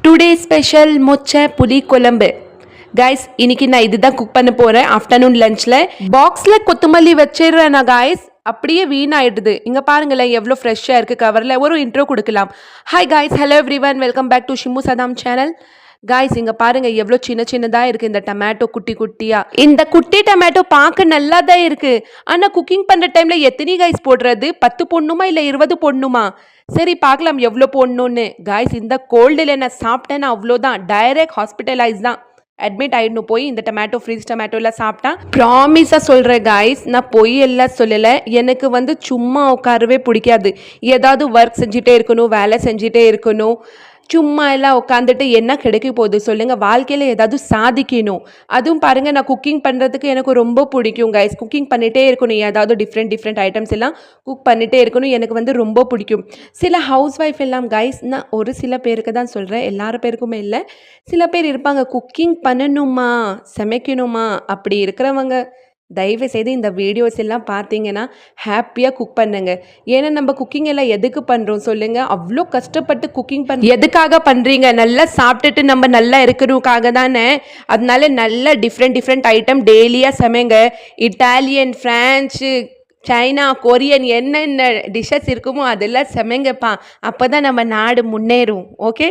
Today special மொச்சை புளி குழம்பு. கைஸ் இன்னைக்கு நான் இதுதான் குக் பண்ண போறேன். ஆஃப்டர்நூன் லஞ்ச்ல பாக்ஸ்ல கொத்தமல்லி வச்சிடுறேன் நான் கைஸ். அப்படியே வீணாயிடுது. இங்க பாருங்களேன் எவ்வளோ ஃப்ரெஷ்ஷாக இருக்குது கவரில். ஒரு இன்ட்ரோ கொடுக்கலாம். Hi guys, hello everyone, welcome back to Shimmu Saddam channel. Guys இங்க பாருங்க எவ்வளோ சின்ன சின்னதா இருக்கு இந்த டொமேட்டோ, குட்டி குட்டியா. இந்த குட்டி டொமேட்டோ பார்க்க நல்லா தான் இருக்கு. ஆனா குக்கிங் பண்ற டைம்ல எத்தனை கைஸ் போடுறது? 10 போடணுமா இல்லை 20 போடணுமா? சரி பார்க்கலாம் எவ்வளோ போடணும்னு. காய்ஸ் இந்த கோல்டில் நான் சாப்பிட்டேன்னா அவ்வளோதான், டைரக்ட் ஹாஸ்பிட்டலைஸ் தான், அட்மிட் ஆகிடணும். போய் இந்த டொமேட்டோ, ஃப்ரீஸ் டொமேட்டோ எல்லாம் சாப்பிட்டா ப்ராமிஸாக சொல்கிறேன் காய்ஸ், நான் பொய் எல்லாம் சொல்லலை. எனக்கு சும்மா உட்காரவே பிடிக்காது. ஏதாவது ஒர்க் செஞ்சுட்டே இருக்கணும், வேலை செஞ்சுட்டே இருக்கணும். சும்மா எல்லாம் உட்காந்துட்டு என்ன கிடைக்க போகுது சொல்லுங்கள்? வாழ்க்கையில் ஏதாவது சாதிக்கணும். அதுவும் பாருங்கள், நான் குக்கிங் பண்ணுறதுக்கு எனக்கு ரொம்ப பிடிக்கும் கைஸ். குக்கிங் பண்ணிகிட்டே இருக்கணும், ஏதாவது டிஃப்ரெண்ட் ஐட்டம்ஸ் எல்லாம் குக் பண்ணிகிட்டே இருக்கணும். எனக்கு ரொம்ப பிடிக்கும். சில ஹவுஸ் ஒய்ஃப் எல்லாம் கைஸ், நான் ஒரு சில பேருக்கு தான் சொல்கிறேன், எல்லாரும் பேருக்குமே இல்லை. சில பேர் இருப்பாங்க, குக்கிங் பண்ணணுமா, சமைக்கணுமா, அப்படி இருக்கிறவங்க தயவு செய்து இந்த வீடியோஸ் எல்லாம் பார்த்தீங்கன்னா ஹாப்பியாக குக் பண்ணுங்க. ஏன்னா நம்ம குக்கிங் எல்லாம் எதுக்கு பண்ணுறோம் சொல்லுங்கள்? அவ்வளோ கஷ்டப்பட்டு குக்கிங் எதுக்காக பண்ணுறீங்க? நல்லா சாப்பிட்டுட்டு நம்ம நல்லா இருக்கணுக்காக தானே. அதனால நல்ல டிஃப்ரெண்ட் ஐட்டம் டெய்லியாக சமைங்க. இட்டாலியன், ஃப்ரான்ஸு, சைனா, கொரியன், என்னென்ன டிஷ்ஷஸ் இருக்குமோ அதெல்லாம் சமைங்கப்பா. அப்போ தான் நம்ம நாடு முன்னேறும். ஓகே,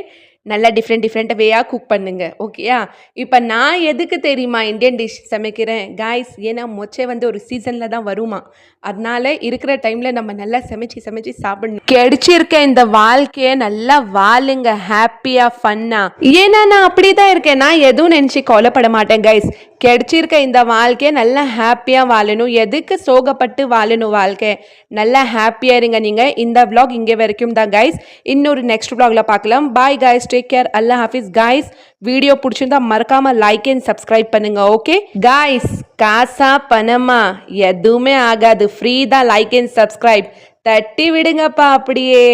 நல்லா டிஃப்ரெண்ட்டாக வேயாக குக் பண்ணுங்க. ஓகேயா? இப்போ நான் எதுக்கு தெரியுமா இந்தியன் டிஷ் சமைக்கிறேன் காய்ஸ்? ஏன்னா மொச்சை ஒரு சீசனில் தான் வருமா. அதனால இருக்கிற டைமில் நம்ம நல்லா சமைச்சு சாப்பிடணும். கிடைச்சிருக்க இந்த வாழ்க்கையை நல்லா வாழுங்க, ஹாப்பியாக, ஃபன்னாக. ஏன்னா நான் அப்படி தான் இருக்கேன். நான் எதுவும் நினச்சி கவலைப்பட மாட்டேன் கைஸ். கிடைச்சிருக்க இந்த வாழ்க்கையை நல்லா ஹாப்பியாக வாழணும். எதுக்கு சோகப்பட்டு வாழணும்? வாழ்க்கை நல்லா ஹாப்பியாக இருங்க. நீங்கள் இந்த vlog இங்கே வரைக்கும் தான் கைஸ். இன்னொரு நெக்ஸ்ட் vlogல பார்க்கலாம். பாய் கைஸ், டேக் கேர், அல்லா ஹாஃபிஸ் கைஸ். வீடியோ பிடிச்சிருந்தா மறக்காம லைக் அண்ட் சப்ஸ்கிரைப் பண்ணுங்க. ஓகே கைஸ், காசா பணமா எதுவுமே ஆகாது, ஃப்ரீ தான். லைக் அண்ட் சப்ஸ்கிரைப் தட்டி விடுங்கப்பா அப்படியே.